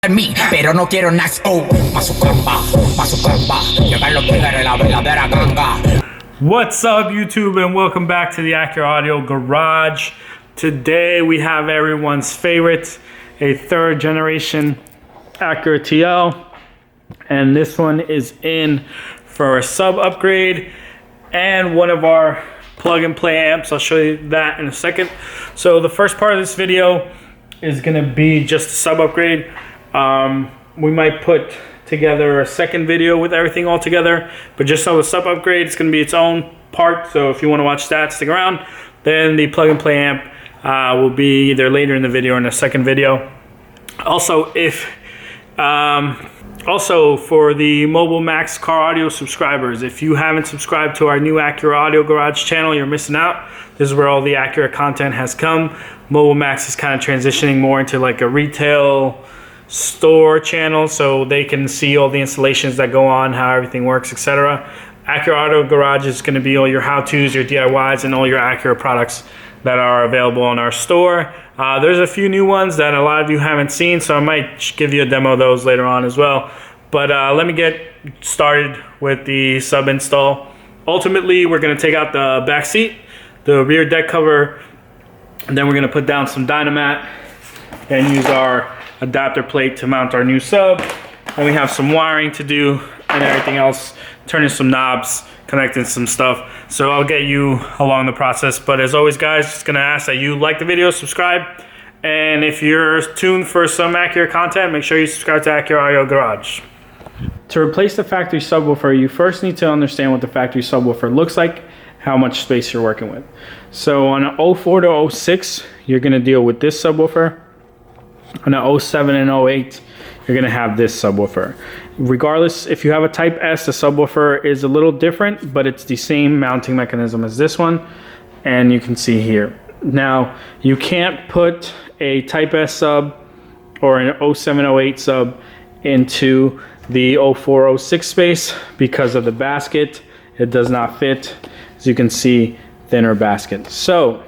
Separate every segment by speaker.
Speaker 1: mí, pero no quiero next. Oh, llegar los tigres la verdadera ganga.
Speaker 2: What's up, YouTube, and welcome back to the Acura Audio Garage. Today we have everyone's favorite, a third generation Acura TL, and this one is in for a sub upgrade and one of our plug and play amps. I'll show you that in a second. So the first part of this video is going to be just a sub upgrade. We might put together a second video with everything all together, but just on the sub upgrade, it's going to be its own part. So if you want to watch that, stick around. Then the plug and play amp will be either later in the video or in a second video. Also, also for the Mobile Max Car Audio subscribers, if you haven't subscribed to our new Acura Audio Garage channel, you're missing out. This is where all the Acura content has come. Mobile Max is kind of transitioning more into like a retail store channel, so they can see all the installations that go on, how everything works, etc. Acura Audio Garage is going to be all your how-tos, your DIYs, and all your Acura products that are available in our store. There's a few new ones that a lot of you haven't seen, so I might give you a demo of those later on as well. But let me get started with the sub install. Ultimately, we're going to take out the back seat, the rear deck cover, and then we're going to put down some Dynamat and use our adapter plate to mount our new sub. And we have some wiring to do and everything else, turning some knobs, connecting some stuff. So I'll get you along the process. But as always, guys, just gonna ask that you like the video, subscribe, and if you're tuned for some Acura content, make sure you subscribe to Acura Audio Garage. To replace the factory subwoofer, you first need to understand what the factory subwoofer looks like, how much space you're working with. So on an 04 to 06, you're gonna deal with this subwoofer. On a 07 and 08, you're going to have this subwoofer. Regardless, if you have a Type S, the subwoofer is a little different, but it's the same mounting mechanism as this one, and you can see here. Now, you can't put a Type S sub or an 07, 08 sub into the 04, 06 space because of the basket. It does not fit. As you can see, thinner basket. So,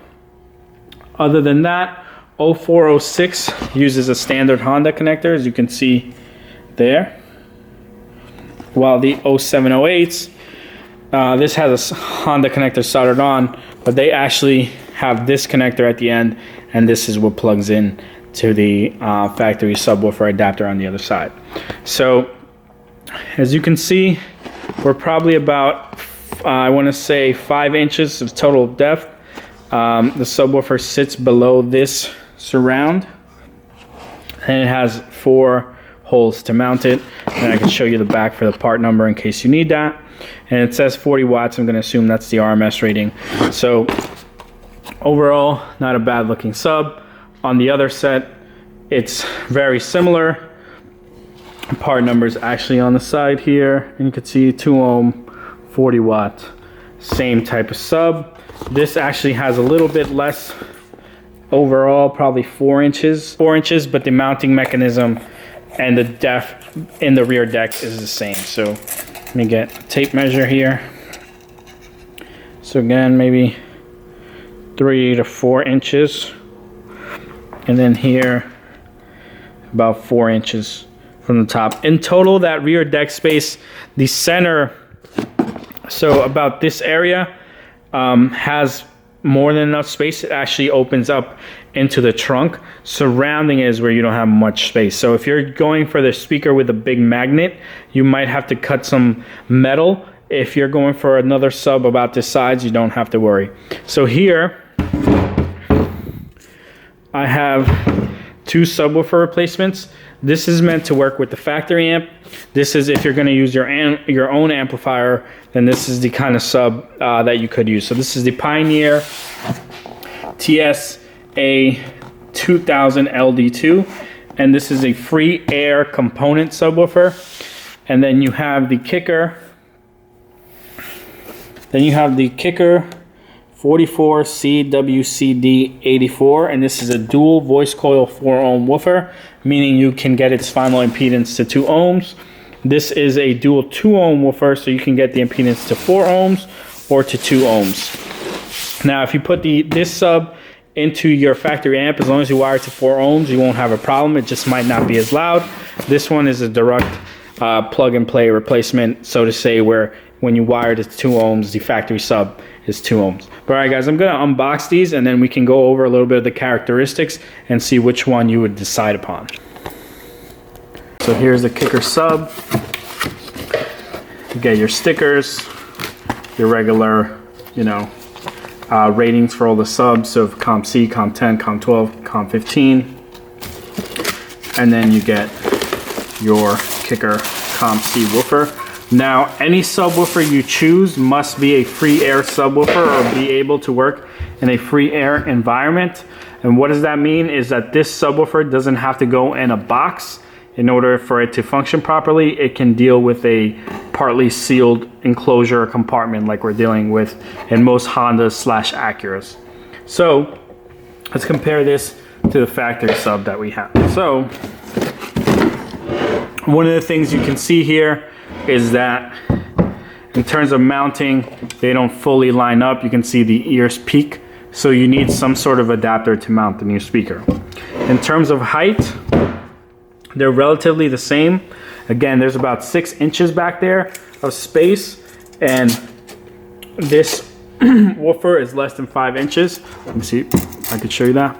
Speaker 2: other than that, 0406 uses a standard Honda connector, as you can see there, while the 0708s, this has a Honda connector soldered on, but they actually have this connector at the end, and this is what plugs in to the factory subwoofer adapter on the other side. So as you can see, we're probably about I want to say 5 inches of total depth. The subwoofer sits below this surround, and it has 4 holes to mount it, and I can show you the back for the part number in case you need that. And it says 40 watts. I'm going to assume that's the RMS rating. So overall, not a bad looking sub. On the other set, it's very similar. Part number is actually on the side here, and you can see 2 ohm 40 watt, same type of sub. This actually has a little bit less overall, probably 4 inches, but the mounting mechanism and the depth in the rear deck is the same. So let me get a tape measure here. So again, maybe 3 to 4 inches. And then here, about 4 inches from the top. In total, that rear deck space, the center, so about this area, has more than enough space. It actually opens up into the trunk. Surrounding is where you don't have much space. So if you're going for the speaker with a big magnet, you might have to cut some metal. If you're going for another sub about this size, you don't have to worry. So here I have 2 subwoofer replacements. This is meant to work with the factory amp. This is if you're going to use your own amplifier, then this is the kind of sub that you could use. So this is the Pioneer TSA 2000 LD2, and this is a free air component subwoofer. And then you have the kicker. 44 CWCD 84, and this is a dual voice coil 4 ohm woofer, meaning you can get its final impedance to 2 ohms. This is a dual 2 ohm woofer, so you can get the impedance to 4 ohms or to 2 ohms. Now, if you put this sub into your factory amp. As long as you wire it to 4 ohms, you won't have a problem. It just might not be as loud. This one is a direct plug and play replacement, so to say, where when you wire it to 2 ohms, the factory sub is 2 ohms. But all right, guys, I'm gonna unbox these and then we can go over a little bit of the characteristics and see which one you would decide upon. So here's the kicker sub. You get your stickers, your regular, you know, ratings for all the subs, so comp C, comp 10, comp 12, comp 15. And then you get your kicker comp C woofer. Now, any subwoofer you choose must be a free air subwoofer or be able to work in a free air environment. And what does that mean is that this subwoofer doesn't have to go in a box. In order for it to function properly, it can deal with a partly sealed enclosure or compartment like we're dealing with in most Hondas / Acuras. So let's compare this to the factory sub that we have. So one of the things you can see here is that in terms of mounting, they don't fully line up. You can see the ears peak, so you need some sort of adapter to mount the new speaker. In terms of height, they're relatively the same. Again, there's about 6 inches back there of space, and this woofer is less than 5 inches. Let me see if I could show you that.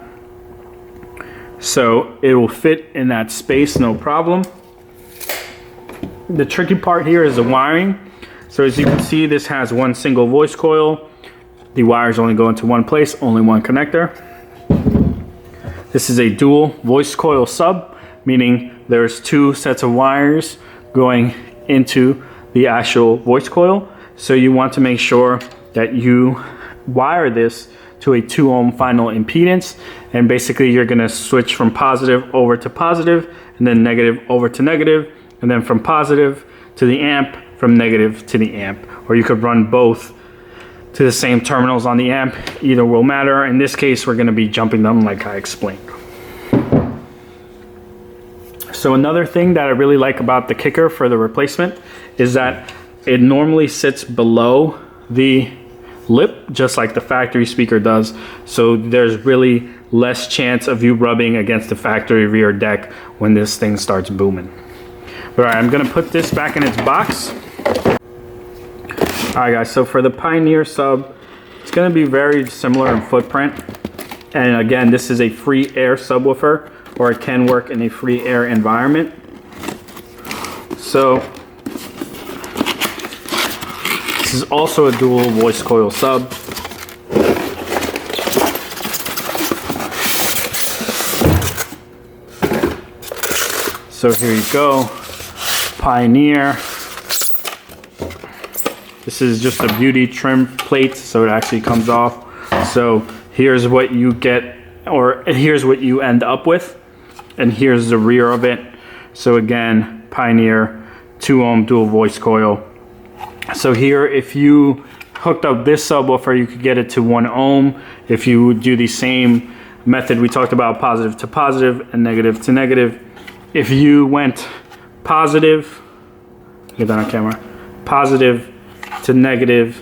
Speaker 2: So it will fit in that space, no problem. The tricky part here is the wiring. So as you can see, this has one single voice coil. The wires only go into one place, only one connector. This is a dual voice coil sub, meaning there's 2 sets of wires going into the actual voice coil. So you want to make sure that you wire this to a 2 ohm final impedance, and basically you're gonna switch from positive over to positive, and then negative over to negative, and then from positive to the amp, from negative to the amp. Or you could run both to the same terminals on the amp, either will matter. In this case, we're gonna be jumping them like I explained. So another thing that I really like about the kicker for the replacement is that it normally sits below the lip, just like the factory speaker does. So there's really less chance of you rubbing against the factory rear deck when this thing starts booming. All right, I'm gonna put this back in its box. All right, guys, so for the Pioneer sub, it's gonna be very similar in footprint. And again, this is a free air subwoofer, or it can work in a free air environment. So this is also a dual voice coil sub. So here you go, Pioneer. This is just a beauty trim plate, so it actually comes off. So here's what you get, or here's what you end up with. And here's the rear of it. So again, Pioneer 2 ohm dual voice coil. So here, if you hooked up this subwoofer, you could get it to 1 ohm. If you do the same method we talked about, positive to positive and negative to negative, if you went positive, get that on camera, positive to negative,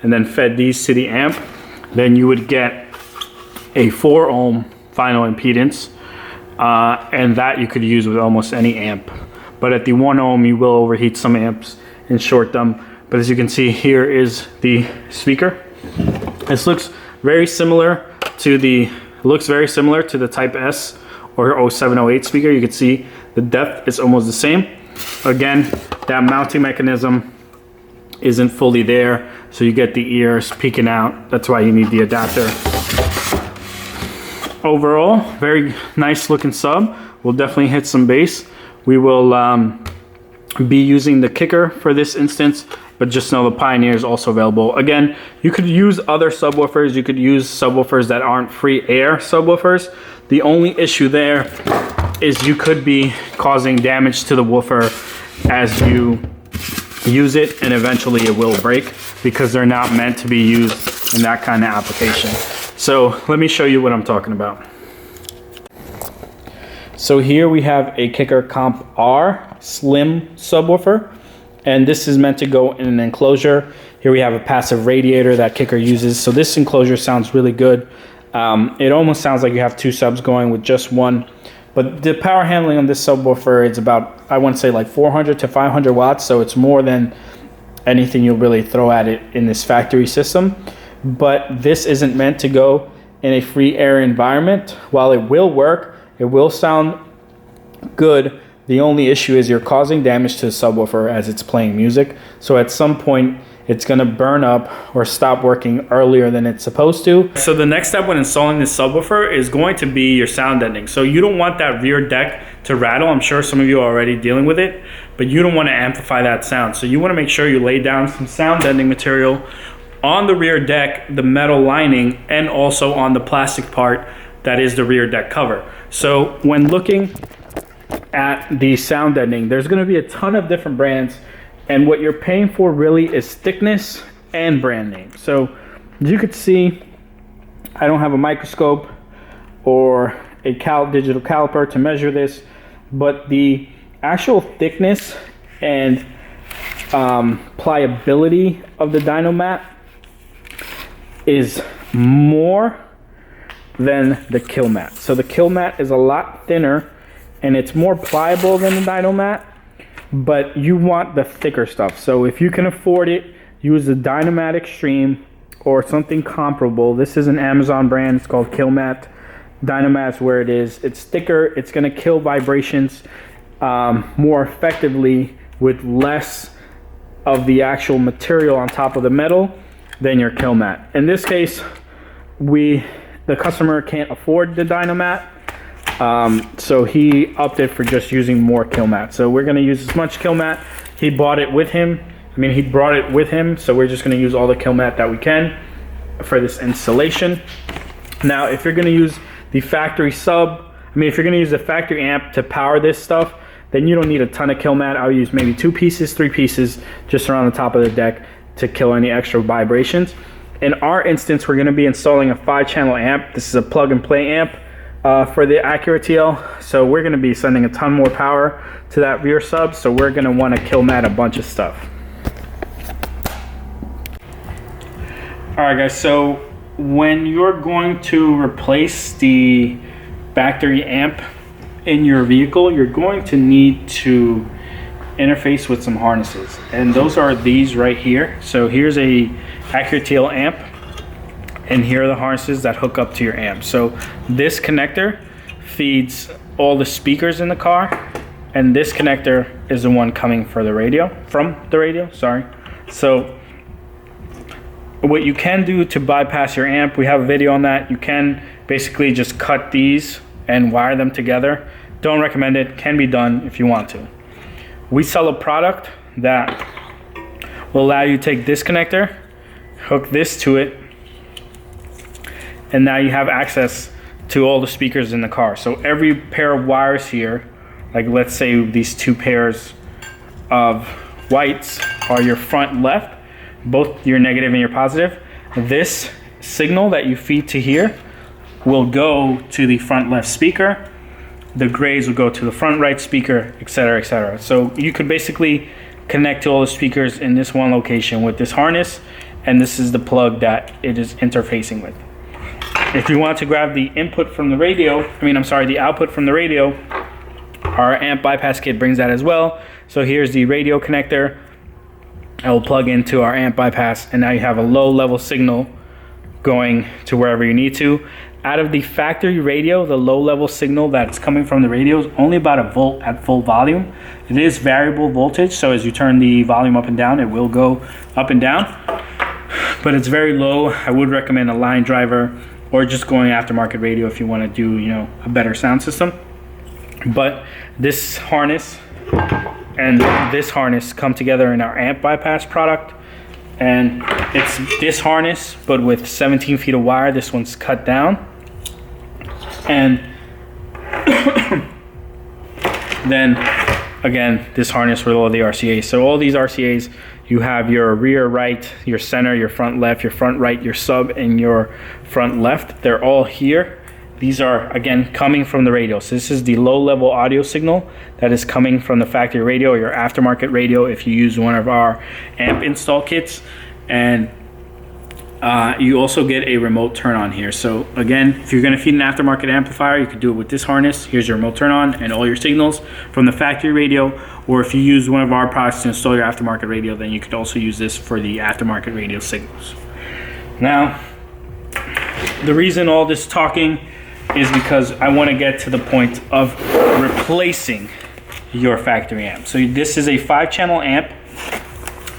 Speaker 2: and then fed these to the amp, then you would get a 4 ohm final impedance, and that you could use with almost any amp. But at the 1 ohm, you will overheat some amps and short them. But as you can see, here is the speaker. This looks very similar to the Type S or 0708 speaker. You can see the depth is almost the same. Again, that mounting mechanism isn't fully there, so you get the ears peeking out. That's why you need the adapter. Overall, very nice looking sub. We'll definitely hit some bass. We will be using the kicker for this instance, but just know the Pioneer is also available. Again, you could use other subwoofers. You could use subwoofers that aren't free air subwoofers. The only issue there is you could be causing damage to the woofer as you use it, and eventually it will break because they're not meant to be used in that kind of application. So let me show you what I'm talking about. So here we have a Kicker Comp R slim subwoofer, and this is meant to go in an enclosure. Here we have a passive radiator that Kicker uses. So this enclosure sounds really good. It almost sounds like you have two subs going with just one. But the power handling on this subwoofer is about, I want to say like 400 to 500 watts. So it's more than anything you'll really throw at it in this factory system. But this isn't meant to go in a free air environment. While it will work, it will sound good. The only issue is you're causing damage to the subwoofer as it's playing music. So at some point, it's going to burn up or stop working earlier than it's supposed to. So the next step when installing this subwoofer is going to be your sound deadening. So you don't want that rear deck to rattle. I'm sure some of you are already dealing with it, but you don't want to amplify that sound. So you want to make sure you lay down some sound deadening material on the rear deck, the metal lining, and also on the plastic part that is the rear deck cover. So when looking at the sound deadening, there's going to be a ton of different brands. And what you're paying for really is thickness and brand name. So as you could see, I don't have a microscope or a digital caliper to measure this, but the actual thickness and pliability of the Dynomat is more than the Killmat. So the Killmat is a lot thinner and it's more pliable than the Dynomat, but you want the thicker stuff. So if you can afford it, use the Dynomat Extreme or something comparable. This is an Amazon brand. It's called Killmat. Dynomat's where it is. It's thicker. It's going to kill vibrations more effectively with less of the actual material on top of the metal than your Killmat. In this case, the customer can't afford the Dynomat. So he opted for just using more Killmat. So we're going to use as much Killmat. He bought it with him. He brought it with him. So we're just going to use all the Killmat that we can for this installation. Now, if you're going to use the factory sub, if you're going to use the factory amp to power this stuff, then you don't need a ton of Killmat. I'll use maybe 2 pieces, 3 pieces just around the top of the deck to kill any extra vibrations. In our instance, we're going to be installing a 5-channel amp. This is a plug and play amp. For the Acura TL, so we're going to be sending a ton more power to that rear sub, so we're going to want to Killmat a bunch of stuff. Alright guys, so when you're going to replace the factory amp in your vehicle, you're going to need to interface with some harnesses, and those are these right here. So here's a Acura TL amp, and here are the harnesses that hook up to your amp. So this connector feeds all the speakers in the car, and this connector is the one coming from the radio. So what you can do to bypass your amp, we have a video on that. You can basically just cut these and wire them together. Don't recommend it. Can be done if you want to. We sell a product that will allow you to take this connector, hook this to it, and now you have access to all the speakers in the car. So every pair of wires here, like let's say these 2 pairs of whites are your front left, both your negative and your positive. This signal that you feed to here will go to the front left speaker. The grays will go to the front right speaker, etc., etc. So you could basically connect to all the speakers in this one location with this harness, and this is the plug that it is interfacing with. If you want to grab the input from the radio, the output from the radio, our amp bypass kit brings that as well. So here's the radio connector. I will plug into our amp bypass, and now you have a low level signal going to wherever you need to. Out of the factory radio, the low level signal that's coming from the radio is only about 1 volt at full volume. It is variable voltage, so as you turn the volume up and down, it will go up and down, but it's very low. I would recommend a line driver or just going aftermarket radio if you want to do, a better sound system. But this harness and this harness come together in our amp bypass product, and it's this harness but with 17 feet of wire. This one's cut down, and then again this harness with all the RCAs. So all these RCAs, you have your rear right, your center, your front left, your front right, your sub, and your front left. They're all here. These are, again, coming from the radio. So this is the low-level audio signal that is coming from the factory radio or your aftermarket radio if you use one of our amp install kits. and you also get a remote turn on here. So again, if you're going to feed an aftermarket amplifier, you could do it with this harness. Here's your remote turn on and all your signals from the factory radio, or if you use one of our products to install your aftermarket radio, then you could also use this for the aftermarket radio signals. Now, the reason all this talking is because I want to get to the point of replacing your factory amp. So this is a 5-channel amp.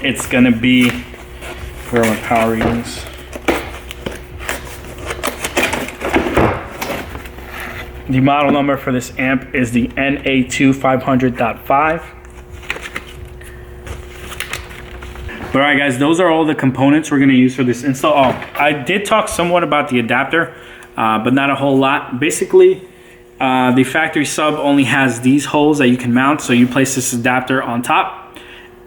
Speaker 2: It's going to be, where are my power readings? The model number for this amp is the NA2 500.5. All right, guys, those are all the components we're going to use for this install. Oh, I did talk somewhat about the adapter, but not a whole lot. Basically, the factory sub only has these holes that you can mount. So you place this adapter on top,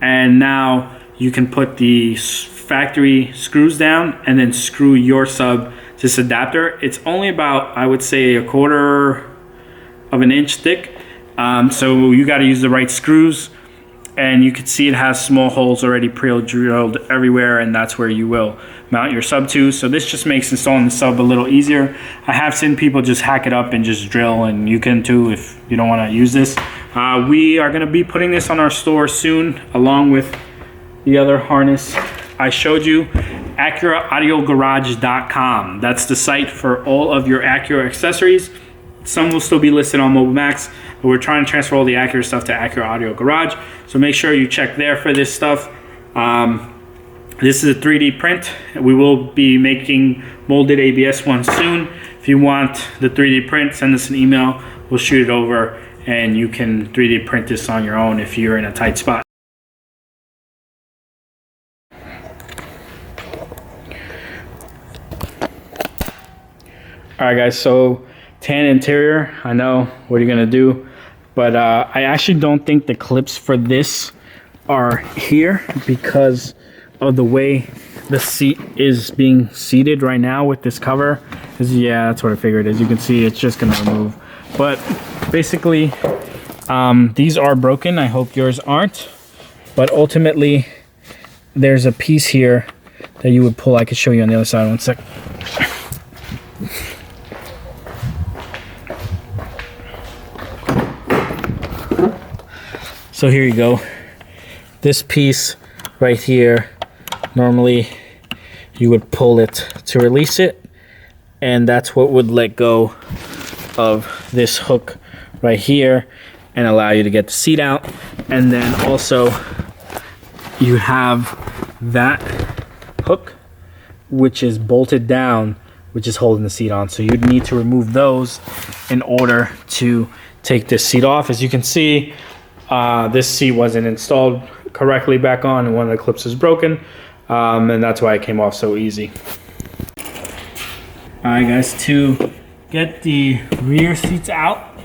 Speaker 2: and now you can put the factory screws down and then screw your sub to this adapter. It's only about, I would say, 1/4 of an inch thick. So you got to use the right screws. And you can see it has small holes already pre-drilled everywhere, and that's where you will mount your sub to. So this just makes installing the sub a little easier. I have seen people just hack it up and just drill, and you can too if you don't want to use this. We are going to be putting this on our store soon, along with the other harness I showed you. AcuraAudioGarage.com. That's the site for all of your Acura accessories. Some will still be listed on Mobile Max, but we're trying to transfer all the Acura stuff to Acura Audio Garage. So make sure you check there for this stuff. This is a 3D print. We will be making molded ABS ones soon. If you want the 3D print, send us an email. We'll shoot it over, and you can 3D print this on your own if you're in a tight spot. All right, guys, so tan interior, I know what you're gonna do, but I actually don't think the clips for this are here because of the way the seat is being seated right now with this cover. Yeah, that's what I figured. As you can see, it's just gonna remove. But basically, these are broken. I hope yours aren't. But ultimately, there's a piece here that you would pull. I could show you on the other side. One sec. So here you go. This piece right here, normally you would pull it to release it, and that's what would let go of this hook right here and allow you to get the seat out. And then also you have that hook which is bolted down, which is holding the seat on. So you'd need to remove those in order to take this seat off. As you can see, this seat wasn't installed correctly back on, and one of the clips is broken, and that's why it came off so easy. All right, guys, to get the rear seats out,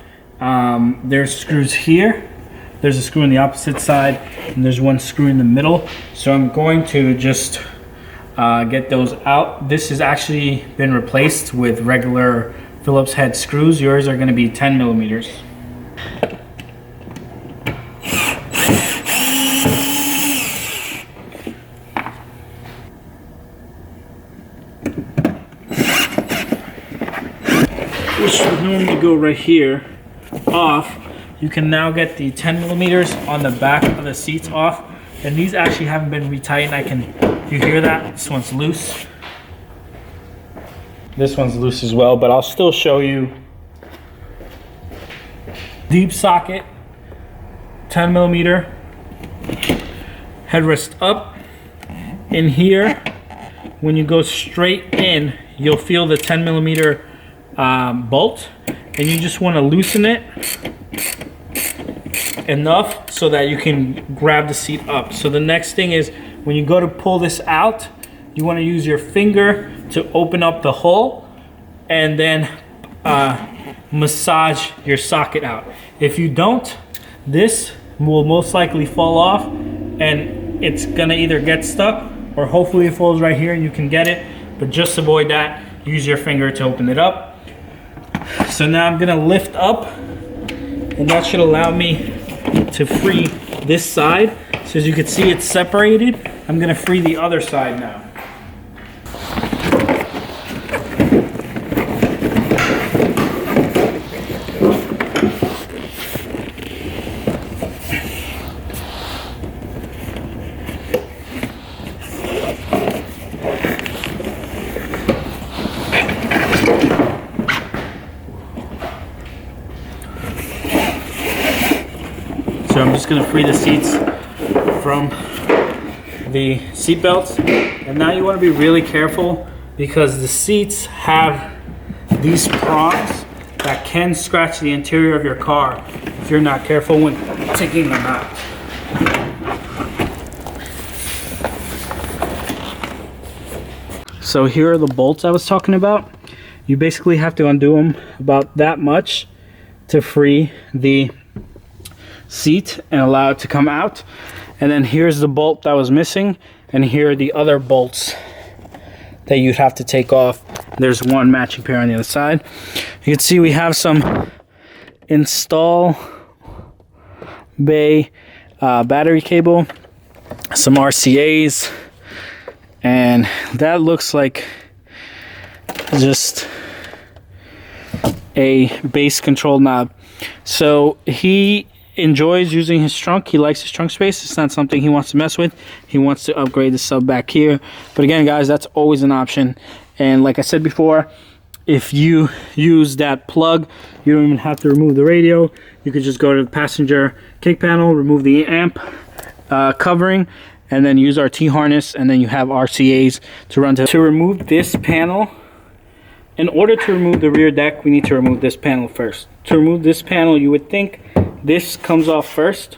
Speaker 2: there's screws here. There's a screw on the opposite side, and there's one screw in the middle. So I'm going to just get those out. This has actually been replaced with regular Phillips head screws. Yours are going to be 10 millimeters. Which would normally go right here off. You can now get the 10 millimeters on the back of the seats off, and these actually haven't been retightened. You hear that? This one's loose. This one's loose as well, but I'll still show you. Deep socket, 10 millimeter, headrest up. In here, when you go straight in, you'll feel the 10 millimeter bolt, and you just want to loosen it enough so that you can grab the seat up. So the next thing is, when you go to pull this out, you want to use your finger to open up the hole and then massage your socket out. If you don't, this will most likely fall off, and it's gonna either get stuck or hopefully it falls right here and you can get it, but just avoid that. Use your finger to open it up. So now I'm gonna lift up, and that should allow me to free this side. So as you can see, it's separated. I'm gonna free the other side now. So I'm just gonna free the seats from the seat belts. And now you wanna be really careful because the seats have these prongs that can scratch the interior of your car if you're not careful when taking them out. So here are the bolts I was talking about. You basically have to undo them about that much to free the seat and allow it to come out. And then here's the bolt that was missing, and here are the other bolts that you'd have to take off. There's one matching pair on the other side. You can see we have some install bay battery cable, some RCAs, and that looks like just a base control knob. So he enjoys using his trunk. He likes his trunk space. It's not something he wants to mess with. He wants to upgrade the sub back here. But again, guys, that's always an option. And like I said before, if you use that plug, you don't even have to remove the radio. You could just go to the passenger kick panel, remove the amp covering, and then use our T-harness, and then you have RCAs to run to remove this panel. In order to remove the rear deck, we need to remove this panel first. To remove this panel, you would think this comes off first,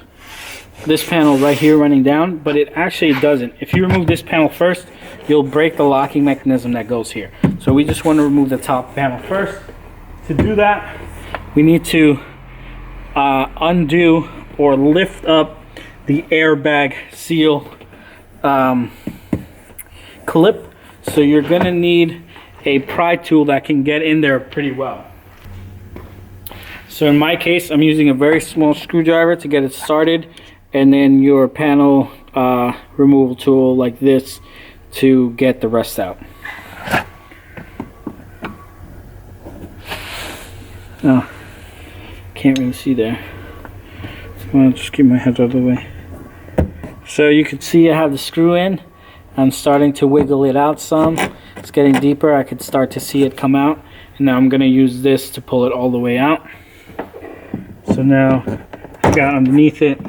Speaker 2: this panel right here running down, but it actually doesn't. If you remove this panel first, you'll break the locking mechanism that goes here. So we just want to remove the top panel first. To do that, we need to undo or lift up the airbag seal clip. So you're gonna need a pry tool that can get in there pretty well. So in my case, I'm using a very small screwdriver to get it started, and then your panel removal tool like this to get the rest out. Oh, can't really see there. I'll just keep my head out of the way. So you can see I have the screw in. I'm starting to wiggle it out some. It's getting deeper. I could start to see it come out. And now I'm going to use this to pull it all the way out. So now I got underneath it.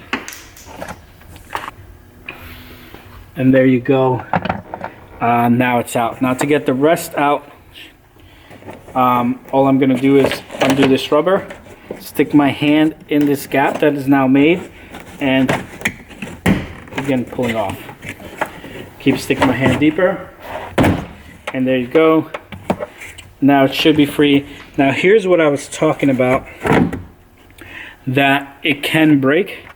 Speaker 2: And there you go. Now it's out. Now to get the rest out, all I'm going to do is undo this rubber, stick my hand in this gap that is now made, and begin pulling off. Keep sticking my hand deeper, and there you go. Now it should be free. Now here's what I was talking about that it can break.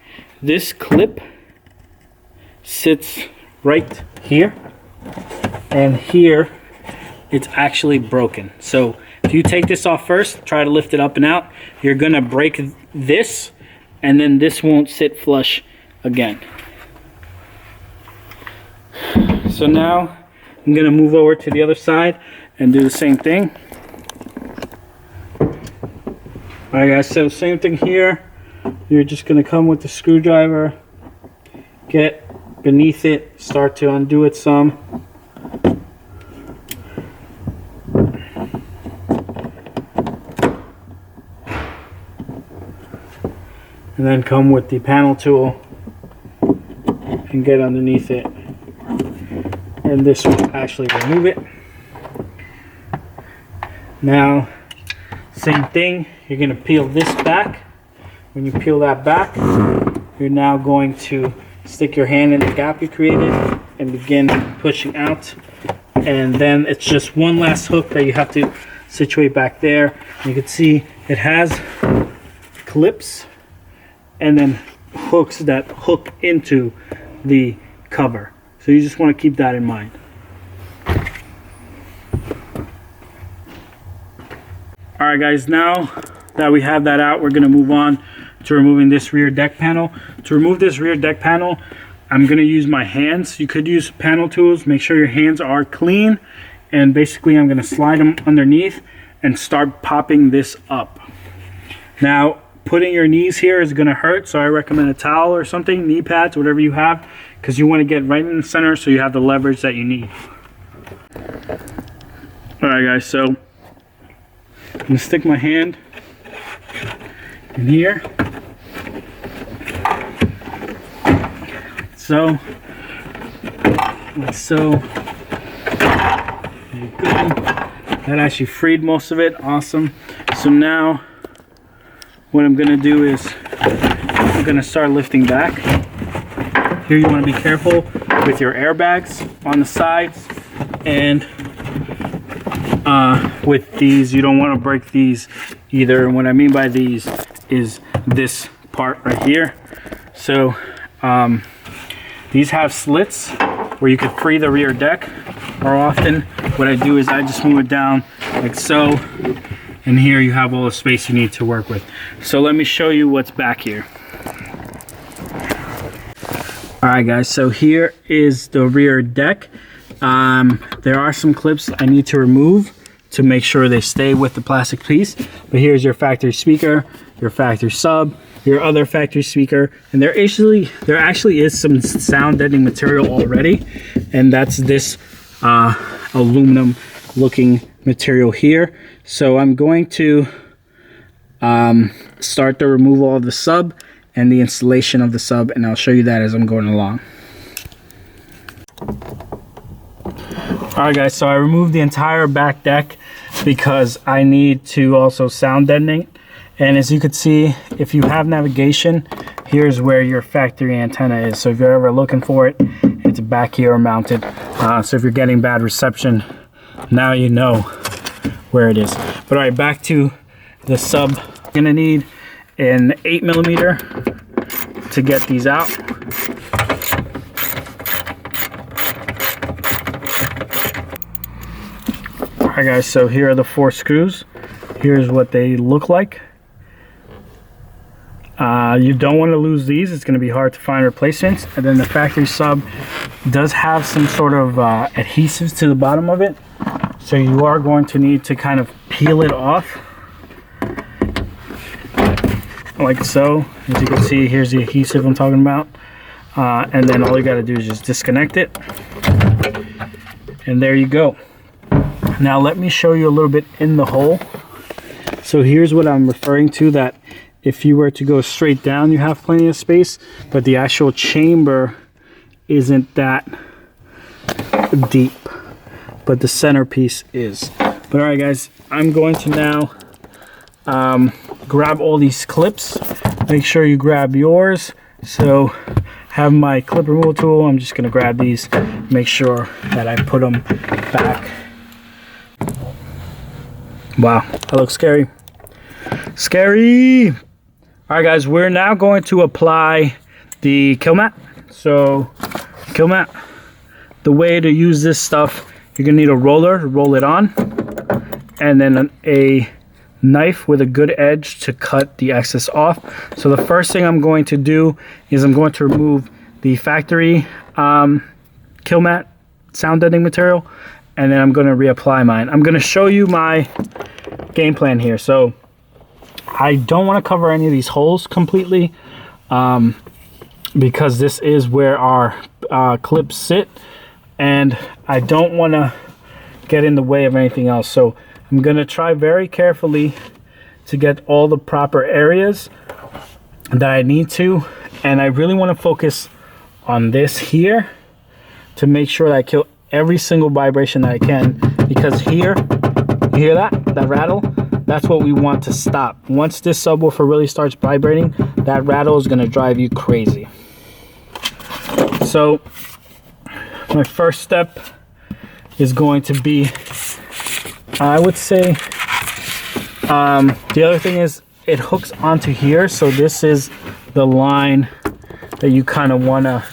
Speaker 2: This clip sits right here, and here it's actually broken. So if you take this off first, try to lift it up and out, you're gonna break this, and then this won't sit flush again. So now I'm gonna move over to the other side and do the same thing. Alright guys, so same thing here. You're just gonna come with the screwdriver, get beneath it, start to undo it some. And then come with the panel tool and get underneath it. And this will actually remove it. Now, same thing, you're going to peel this back. When you peel that back, you're now going to stick your hand in the gap you created and begin pushing out. And then it's just one last hook that you have to situate back there. You can see it has clips and then hooks that hook into the cover. So you just want to keep that in mind. Alright guys, now that we have that out, we're going to move on to removing this rear deck panel. To remove this rear deck panel, I'm gonna use my hands. You could use panel tools. Make sure your hands are clean. And basically I'm gonna slide them underneath and start popping this up. Now, putting your knees here is gonna hurt, so I recommend a towel or something, knee pads, whatever you have, because you wanna get right in the center so you have the leverage that you need. All right, guys, so I'm gonna stick my hand in here. So, like so. There you go. That actually freed most of it. Awesome. So now, what I'm gonna do is I'm gonna start lifting back. Here you want to be careful with your airbags on the sides, and with these you don't want to break these either. And what I mean by these is this part right here. So these have slits where you could free the rear deck, or often what I do is I just move it down like so, and here you have all the space you need to work with. So let me show you what's back here. All right, guys, so here is the rear deck. There are some clips I need to remove to make sure they stay with the plastic piece, but here's your factory speaker, your factory sub, your other factory speaker, and there actually is some sound deadening material already, and that's this aluminum looking material here. So I'm going to start the removal of the sub and the installation of the sub, and I'll show you that as I'm going along. Alright, guys, so I removed the entire back deck because I need to also sound deadening. And as you can see, if you have navigation, here's where your factory antenna is. So if you're ever looking for it, it's back here mounted. So if you're getting bad reception, now you know where it is. But all right, back to the sub. You're gonna need an 8mm to get these out. All right, guys, so here are the 4 screws. Here's what they look like. You don't want to lose these. It's going to be hard to find replacements. And then the factory sub does have some sort of adhesives to the bottom of it, so you are going to need to kind of peel it off like so. As you can see, here's the adhesive I'm talking about, and then all you got to do is just disconnect it, and there you go. Now let me show you a little bit in the hole. So here's what I'm referring to, that if you were to go straight down, you have plenty of space, but the actual chamber isn't that deep, but the centerpiece is. But all right, guys, I'm going to now grab all these clips. Make sure you grab yours. So have my clip removal tool. I'm just gonna grab these, make sure that I put them back. Wow, that looks scary. Scary! Alright, guys, we're now going to apply the kill mat. So, kill mat, the way to use this stuff, you're going to need a roller to roll it on, and then a knife with a good edge to cut the excess off. So the first thing I'm going to do is I'm going to remove the factory kill mat sound deadening material, and then I'm going to reapply mine. I'm going to show you my game plan here. So I don't want to cover any of these holes completely, because this is where our clips sit, and I don't want to get in the way of anything else. So I'm going to try very carefully to get all the proper areas that I need to, and I really want to focus on this here to make sure that I kill every single vibration that I can, because here, you hear that rattle? That's what we want to stop. Once this subwoofer really starts vibrating, that rattle is going to drive you crazy. So my first step is going to be, I would say, the other thing is it hooks onto here. So this is the line that you kind of want to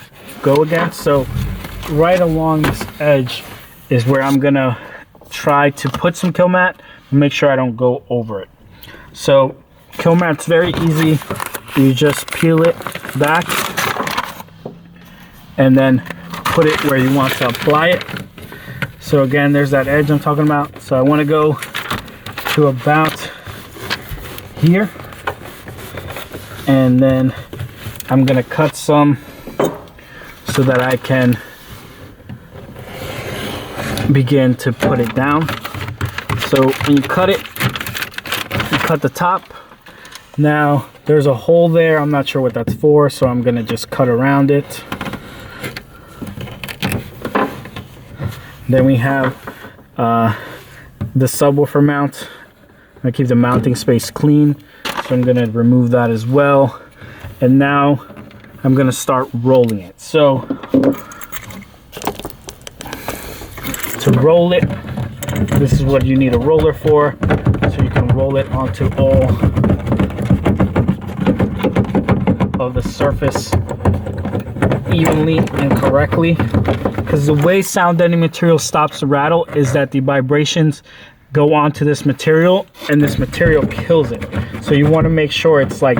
Speaker 2: go against. So right along this edge is where I'm going to try to put some kill mat. Make sure I don't go over it. So kill mat's very easy. You just peel it back and then put it where you want to apply it. So again, there's that edge I'm talking about. So I want to go to about here, and then I'm gonna cut some so that I can begin to put it down. So when you cut it, you cut the top. Now there's a hole there, I'm not sure what that's for, so I'm gonna just cut around it. Then we have the subwoofer mount. I keep the mounting space clean, so I'm gonna remove that as well. And now I'm gonna start rolling it. So to roll it, this is what you need a roller for, so you can roll it onto all of the surface evenly and correctly. Because the way sound deadening material stops the rattle is that the vibrations go onto this material and this material kills it. So you want to make sure it's like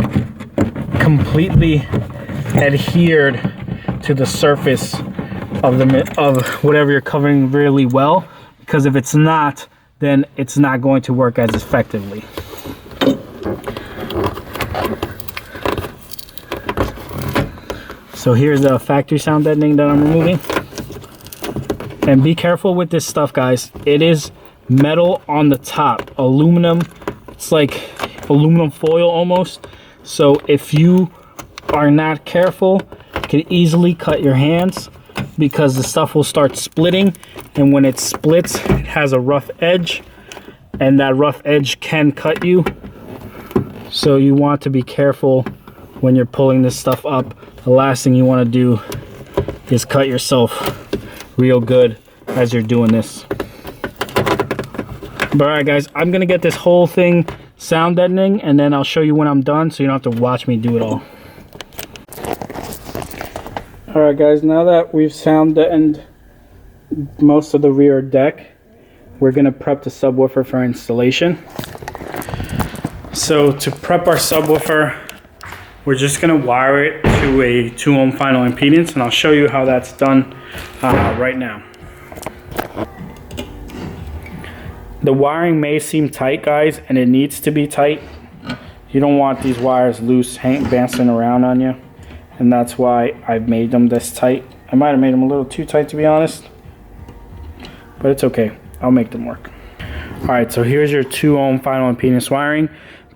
Speaker 2: completely adhered to the surface of whatever you're covering really well, because if it's not, then it's not going to work as effectively. So here's the factory sound deadening that I'm removing. And be careful with this stuff, guys. It is metal on the top, aluminum. It's like aluminum foil almost. So if you are not careful, you can easily cut your hands, because the stuff will start splitting, and when it splits, it has a rough edge, and that rough edge can cut you. So you want to be careful when you're pulling this stuff up. The last thing you want to do is cut yourself real good as you're doing this. But alright guys, I'm gonna get this whole thing sound deadening, and then I'll show you when I'm done, so you don't have to watch me do it all. Alright guys, now that we've sound deadened most of the rear deck, we're gonna prep the subwoofer for installation. So to prep our subwoofer, we're just gonna wire it to a 2 ohm final impedance, and I'll show you how that's done right now. The wiring may seem tight, guys, and it needs to be tight. You don't want these wires loose, bouncing around on you, and that's why I've made them this tight. I might have made them a little too tight, to be honest, but it's okay. I'll make them work. All right, so here's your 2 ohm final impedance wiring,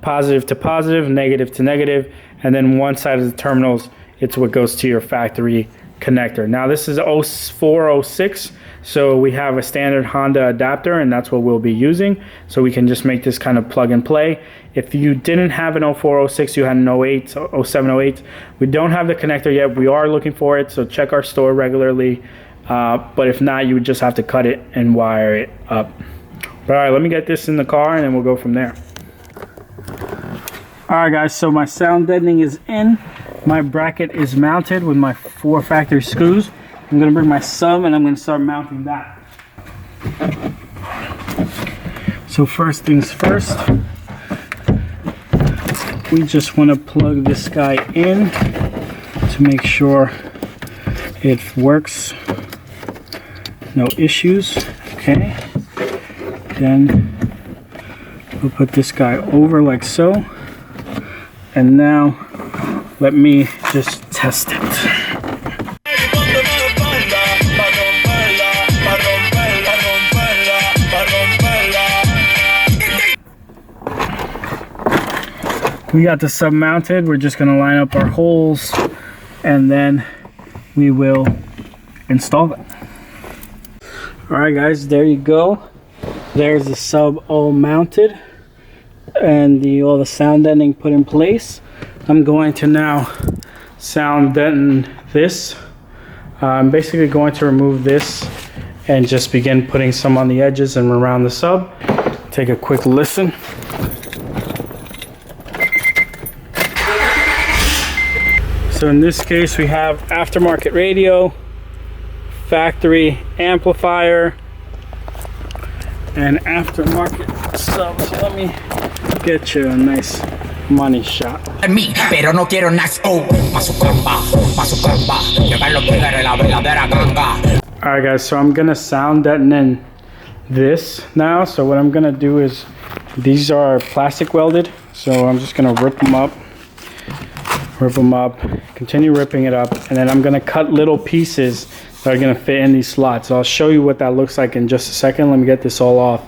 Speaker 2: positive to positive, negative to negative, and then one side of the terminals, it's what goes to your factory connector. Now this is 0406, so we have a standard Honda adapter, and that's what we'll be using. So we can just make this kind of plug and play. If you didn't have an 0406, you had an 08, 0708. We don't have the connector yet. We are looking for it, so check our store regularly. But if not, you would just have to cut it and wire it up. But all right, let me get this in the car, and then we'll go from there. All right guys, so my sound deadening is in. My bracket is mounted with my 4 factory screws. I'm gonna bring my sub and I'm gonna start mounting that. So first things first, we just wanna plug this guy in to make sure it works. No issues, okay. Then we'll put this guy over like so. And now let me just test it. We got the sub mounted. We're just gonna line up our holes, and then we will install it. All right guys, there you go. There's the sub all mounted, and all the sound deadening put in place. I'm going to now sound deaden this. I'm basically going to remove this and just begin putting some on the edges and around the sub. Take a quick listen. So in this case, we have aftermarket radio, factory amplifier, and aftermarket sub. So let me get you a nice money shot.
Speaker 1: mí, pero no quiero next. Oh, masucamba. Llevar los tigres la verdadera ganga.
Speaker 2: Alright guys, so I'm gonna sound deaden this now. So what I'm gonna do is, these are plastic welded, so I'm just gonna rip them up, continue ripping it up, and then I'm gonna cut little pieces that are gonna fit in these slots. So I'll show you what that looks like in just a second. Let me get this all off,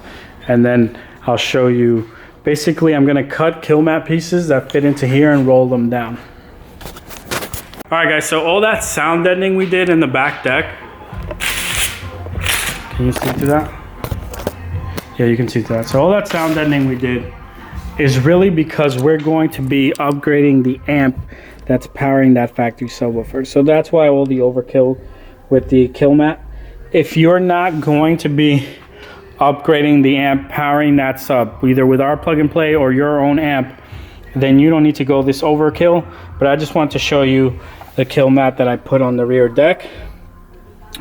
Speaker 2: and then I'll show you. Basically, I'm gonna cut kill mat pieces that fit into here and roll them down. All right guys, so all that sound deadening we did in the back deck, can you see through that? Yeah, you can see through that. So all that sound deadening we did is really because we're going to be upgrading the amp that's powering that factory subwoofer. So that's why all the overkill with the kill mat. If you're not going to be upgrading the amp powering that sub, either with our plug and play or your own amp, then you don't need to go this overkill. But I just want to show you the kill mat that I put on the rear deck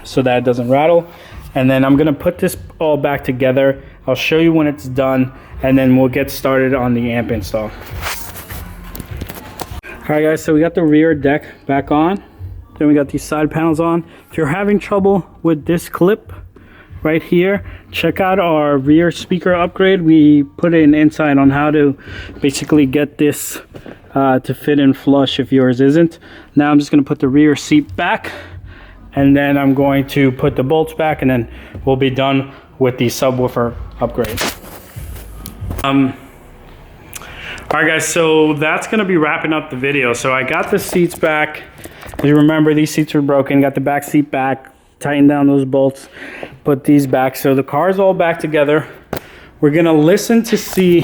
Speaker 2: so that it doesn't rattle. And then I'm gonna put this all back together. I'll show you when it's done, and then we'll get started on the amp install. All right guys, so we got the rear deck back on. Then we got these side panels on. If you're having trouble with this clip right here, check out our rear speaker upgrade. We put an insight on how to basically get this to fit in flush if yours isn't. Now I'm just gonna put the rear seat back, and then I'm going to put the bolts back, and then we'll be done with the subwoofer upgrade. All right guys, so that's gonna be wrapping up the video. So I got the seats back. As you remember, these seats were broken. Got the back seat back, tightened down those bolts, put these back. So the car's all back together. We're gonna listen to see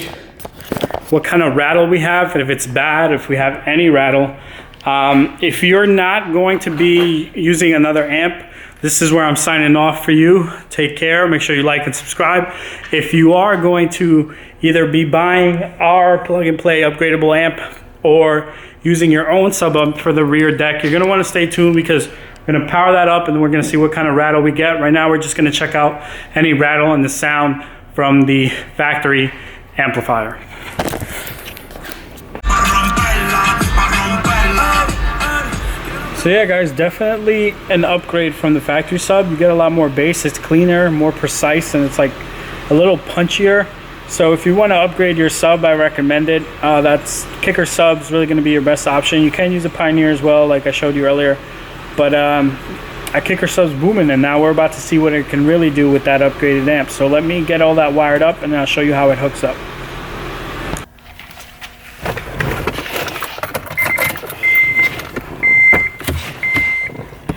Speaker 2: what kind of rattle we have, and if it's bad, if we have any rattle. If you're not going to be using another amp, this is where I'm signing off for you. Take care. Make sure you like and subscribe. If you are going to either be buying our plug and play upgradable amp or using your own sub amp for the rear deck, you're going to want to stay tuned, because we're going to power that up and then we're going to see what kind of rattle we get. Right now, we're just going to check out any rattle and the sound from the factory amplifier. So yeah guys, definitely an upgrade from the factory sub. You get a lot more bass, it's cleaner, more precise, and it's like a little punchier. So if you want to upgrade your sub, I recommend it. That's Kicker Sub's really going to be your best option. You can use a Pioneer as well, like I showed you earlier. But a Kicker Sub's booming, and now we're about to see what it can really do with that upgraded amp. So let me get all that wired up, and then I'll show you how it hooks up.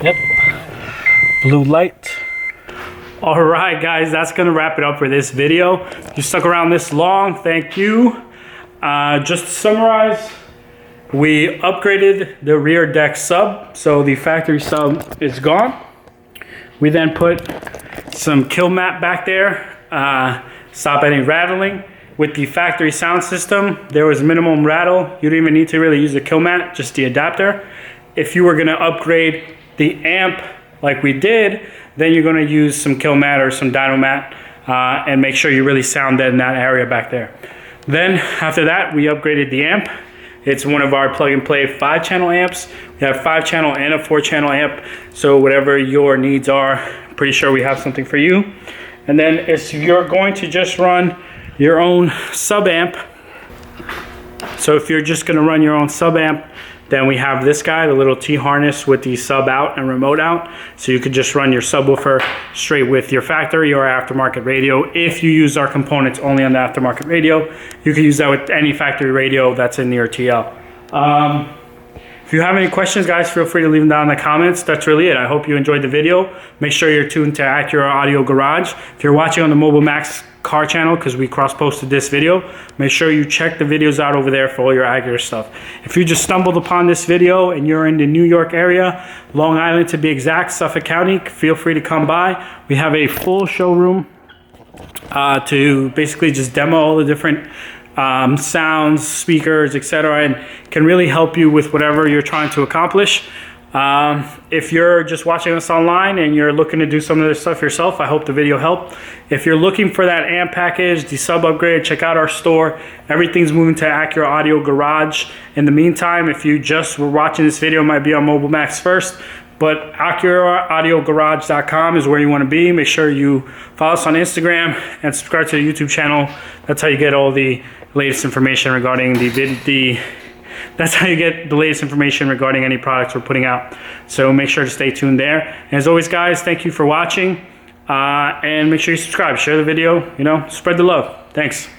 Speaker 2: Yep, blue light. All right guys, that's gonna wrap it up for this video. If you stuck around this long, thank you. Just to summarize, we upgraded the rear deck sub, so the factory sub is gone. We then put some kill mat back there, stop any rattling. With the factory sound system, there was minimum rattle. You don't even need to really use the kill mat, just the adapter. If you were gonna upgrade the amp like we did, then you're gonna use some kill mat or some dyno mat, and make sure you really sound dead in that area back there. Then after that, we upgraded the amp. It's one of our plug and play 5-channel amps. We have 5-channel and a 4-channel amp. So whatever your needs are, I'm pretty sure we have something for you. And then if you're going to just run your own sub amp, so if you're just gonna run your own sub amp, then we have this guy, the little T-harness with the sub out and remote out. So you could just run your subwoofer straight with your factory or aftermarket radio. If you use our components only on the aftermarket radio, you can use that with any factory radio that's in your TL. If you have any questions, guys, feel free to leave them down in the comments. That's really it. I hope you enjoyed the video. Make sure you're tuned to Acura Audio Garage. If you're watching on the Mobile Max car channel, because we cross-posted this video, make sure you check the videos out over there for all your Acura stuff. If you just stumbled upon this video and you're in the New York area, Long Island to be exact, Suffolk County, feel free to come by. We have a full showroom to basically just demo all the different sounds, speakers, etc., and can really help you with whatever you're trying to accomplish. If you're just watching us online and you're looking to do some of this stuff yourself, I hope the video helped. If you're looking for that amp package, the sub upgrade, check out our store. Everything's moving to Acura Audio Garage. In the meantime, if you just were watching this video, it might be on Mobile Max first, but AcuraAudioGarage.com is where you want to be. Make sure you follow us on Instagram and subscribe to the YouTube channel. That's how you get all the latest information regarding that's how you get the latest information regarding any products we're putting out. So make sure to stay tuned there. And as always, guys, thank you for watching. And make sure you subscribe, share the video, spread the love. Thanks.